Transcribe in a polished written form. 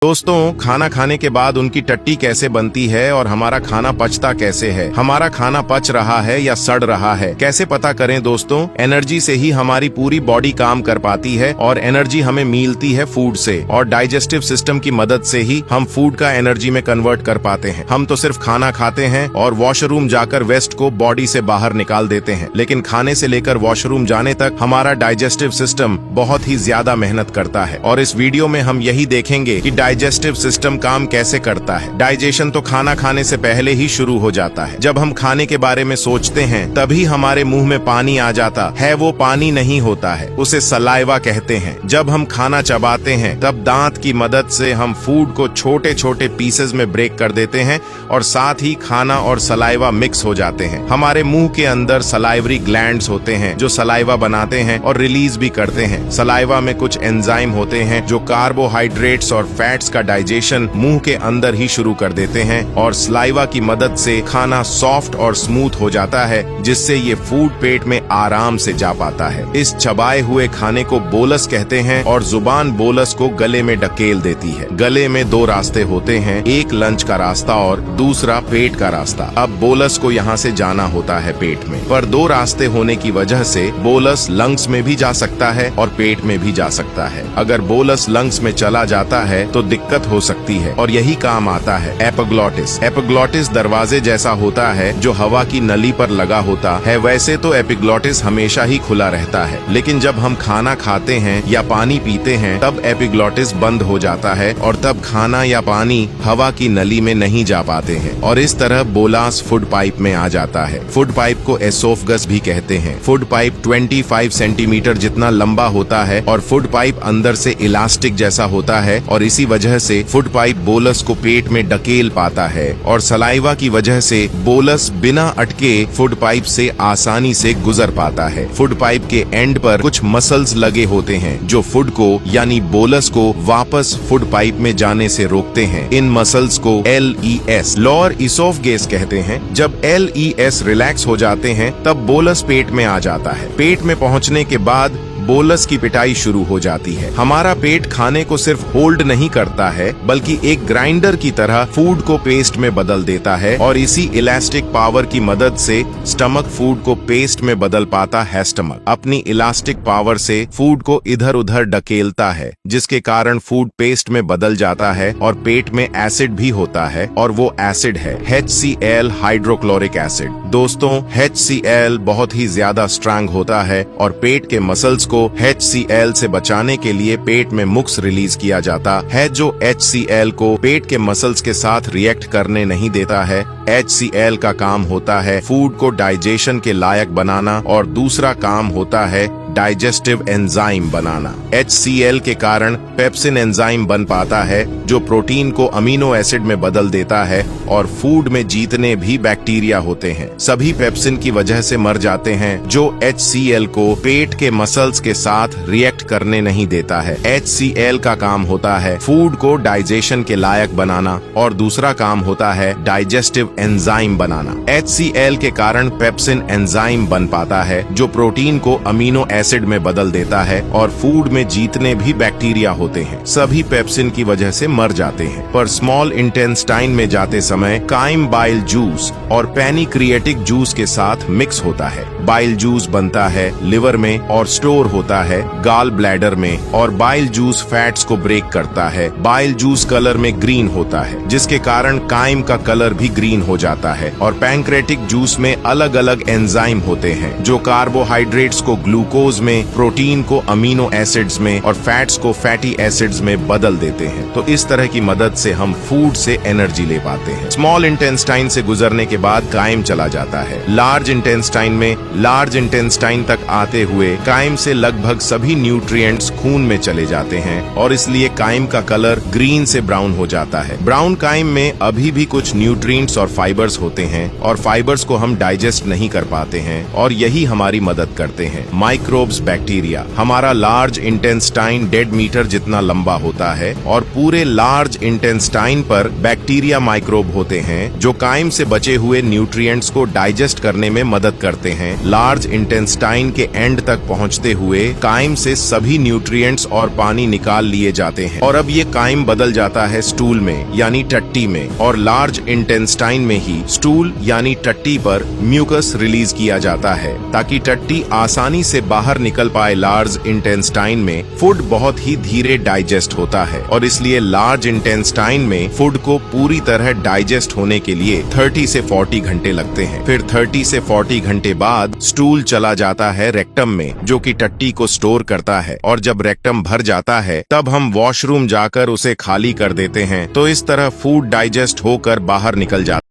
दोस्तों, खाना खाने के बाद उनकी टट्टी कैसे बनती है और हमारा खाना पचता कैसे है? हमारा खाना पच रहा है या सड़ रहा है, कैसे पता करें दोस्तों? एनर्जी से ही हमारी पूरी बॉडी काम कर पाती है और एनर्जी हमें मिलती है फूड से, और डाइजेस्टिव सिस्टम की मदद से ही हम फूड का एनर्जी में कन्वर्ट कर पाते हैं। हम तो सिर्फ खाना खाते हैं और वॉशरूम जाकर वेस्ट को बॉडी से बाहर निकाल देते हैं, लेकिन खाने से लेकर वॉशरूम जाने तक हमारा डाइजेस्टिव सिस्टम बहुत ही ज्यादा मेहनत करता है। और इस वीडियो में हम यही देखेंगे कि डाइजेस्टिव सिस्टम काम कैसे करता है। डाइजेशन तो खाना खाने से पहले ही शुरू हो जाता है। जब हम खाने के बारे में सोचते हैं तभी हमारे मुंह में पानी आ जाता है। वो पानी नहीं होता है, उसे सलाइवा कहते हैं। जब हम खाना चबाते हैं तब दांत की मदद से हम फूड को छोटे छोटे पीसेस में ब्रेक कर देते हैं और साथ ही खाना और सलाइवा मिक्स हो जाते हैं। हमारे मुंह के अंदर सलाइवरी ग्लैंड्स होते हैं जो सलाइवा बनाते हैं और रिलीज भी करते हैं। सलाइवा में कुछ एंजाइम होते हैं जो कार्बोहाइड्रेट्स और फैट्स का डाइजेशन मुंह के अंदर ही शुरू कर देते हैं, और सलाइवा की मदद से खाना सॉफ्ट और स्मूथ हो जाता है, जिससे ये फूड पेट में आराम से जा पाता है। इस चबाए हुए खाने को बोलस कहते हैं और जुबान बोलस को गले में ढकेल देती है। गले में दो रास्ते होते हैं, एक लंच का रास्ता और दूसरा पेट का रास्ता। अब बोलस को यहाँ से जाना होता है पेट में, पर दो रास्ते होने की वजह से बोलस लंग्स में भी जा सकता है और पेट में भी जा सकता है। अगर बोलस लंग्स में चला जाता है तो दिक्कत हो सकती है, और यही काम आता है एपिग्लॉटिस। एपिग्लॉटिस दरवाजे जैसा होता है जो हवा की नली पर लगा होता है। वैसे तो एपिग्लॉटिस हमेशा ही खुला रहता है, लेकिन जब हम खाना खाते हैं या पानी पीते हैं तब एपिग्लॉटिस बंद हो जाता है और तब खाना या पानी हवा की नली में नहीं जा पाते हैं, और इस तरह बोलास फूड पाइप में आ जाता है। फूड पाइप को एसोफगस भी कहते हैं। फूड पाइप 25 सेंटीमीटर जितना लंबा होता है और फूड पाइप अंदर से इलास्टिक जैसा होता है, और इसी वजह से फूड पाइप बोलस को पेट में ढकेल पाता है, और सलाइवा की वजह से बोलस बिना अटके फूड पाइप से आसानी से गुजर पाता है। फूड पाइप के एंड पर कुछ मसल्स लगे होते हैं जो फूड को यानी बोलस को वापस फूड पाइप में जाने से रोकते हैं। इन मसल्स को LES लोअर इसोफगेस कहते हैं। जब LES रिलैक्स हो जाते हैं तब बोलस पेट में आ जाता है। पेट में पहुंचने के बाद बोलस की पिटाई शुरू हो जाती है। हमारा पेट खाने को सिर्फ होल्ड नहीं करता है, बल्कि एक ग्राइंडर की तरह फूड को पेस्ट में बदल देता है, और इसी इलास्टिक पावर की मदद से स्टमक फूड को पेस्ट में बदल पाता है। स्टमक अपनी इलास्टिक पावर से फूड को इधर उधर ढकेलता है, जिसके कारण फूड पेस्ट में बदल जाता है और पेट में एसिड भी होता है, और वो एसिड है HCl हाइड्रोक्लोरिक एसिड। दोस्तों, HCl बहुत ही ज्यादा स्ट्रांग होता है और पेट के मसल्स को HCl से बचाने के लिए पेट में मुक्स रिलीज किया जाता है, जो HCl को पेट के मसल्स के साथ रिएक्ट करने नहीं देता है। HCl का काम होता है फूड को डाइजेशन के लायक बनाना, और दूसरा काम होता है डाइजेस्टिव एंजाइम बनाना। HCl के कारण पेप्सिन एंजाइम बन पाता है जो प्रोटीन को अमीनो एसिड में बदल देता है, और फूड में जितने भी बैक्टीरिया होते हैं सभी पेप्सिन की वजह से मर जाते हैं, जो HCl को पेट के मसल्स के साथ रिएक्ट करने नहीं देता है। HCl का काम होता है फूड को डाइजेशन के लायक बनाना, और दूसरा काम होता है डाइजेस्टिव एंजाइम बनाना। HCl के कारण पेप्सिन एंजाइम बन पाता है जो प्रोटीन को अमीनो एसिड में बदल देता है, और फूड में जितने भी बैक्टीरिया होते हैं सभी पेप्सिन की वजह से मर जाते हैं। पर स्मॉल इंटेस्टाइन में जाते समय काइम बाइल जूस और पैनिक्रिएटिक जूस के साथ मिक्स होता है। बाइल जूस बनता है लिवर में और स्टोर होता है गाल ब्लैडर में, और बाइल जूस फैट्स को ब्रेक करता है। बाइल जूस कलर में ग्रीन होता है, जिसके कारण काइम का कलर भी ग्रीन हो जाता है। और पैंक्रेटिक जूस में अलग अलग एंजाइम होते हैं जो कार्बोहाइड्रेट्स को ग्लूकोज में, प्रोटीन को अमीनो एसिड्स में, और फैट्स को फैटी एसिड्स में बदल देते हैं। तो इस तरह की मदद से हम फूड से एनर्जी ले पाते हैं। स्मॉल इंटेस्टाइन से गुजरने के बाद काइम चला जाता है लार्ज इंटेस्टाइन में। लार्ज इंटेस्टाइन तक आते हुए काइम से लगभग सभी न्यूट्रिएंट्स खून में चले जाते हैं, और इसलिए काइम का कलर ग्रीन से ब्राउन हो जाता है। ब्राउन काइम में अभी भी कुछ न्यूट्रिएंट्स और फाइबर्स होते हैं, और फाइबर्स को हम डाइजेस्ट नहीं कर पाते हैं, और यही हमारी मदद करते हैं। Microbes bacteria. हमारा लार्ज इंटेस्टाइन 1.5 मीटर जितना लंबा होता है, और पूरे लार्ज इंटेस्टाइन पर बैक्टीरिया माइक्रोब होते हैं जो काइम से बचे हुए न्यूट्रिएंट्स को डाइजेस्ट करने में मदद करते हैं, लार्ज इंटेस्टाइन के एंड तक पहुंचते हुए काइम से सभी न्यूट्रिएंट्स और पानी निकाल लिए जाते हैं और अब ये काइम बदल जाता है स्टूल में यानी टट्टी में, और लार्ज इंटेस्टाइन में ही स्टूल यानी टट्टी पर म्यूकस रिलीज किया जाता है ताकि टट्टी आसानी से बाहर निकल पाए। लार्ज इंटेस्टाइन में फूड बहुत ही धीरे डाइजेस्ट होता है और इसलिए लार्ज इंटेस्टाइन में फूड को पूरी तरह डाइजेस्ट होने के लिए 30 से 40 घंटे लगते हैं। फिर 30 से 40 घंटे बाद स्टूल चला जाता है रेक्टम में, जो कि टट्टी को स्टोर करता है, और जब रेक्टम भर जाता है तब हम वॉशरूम जाकर उसे खाली कर देते हैं। तो इस तरह फूड डाइजेस्ट होकर बाहर निकल जाता है।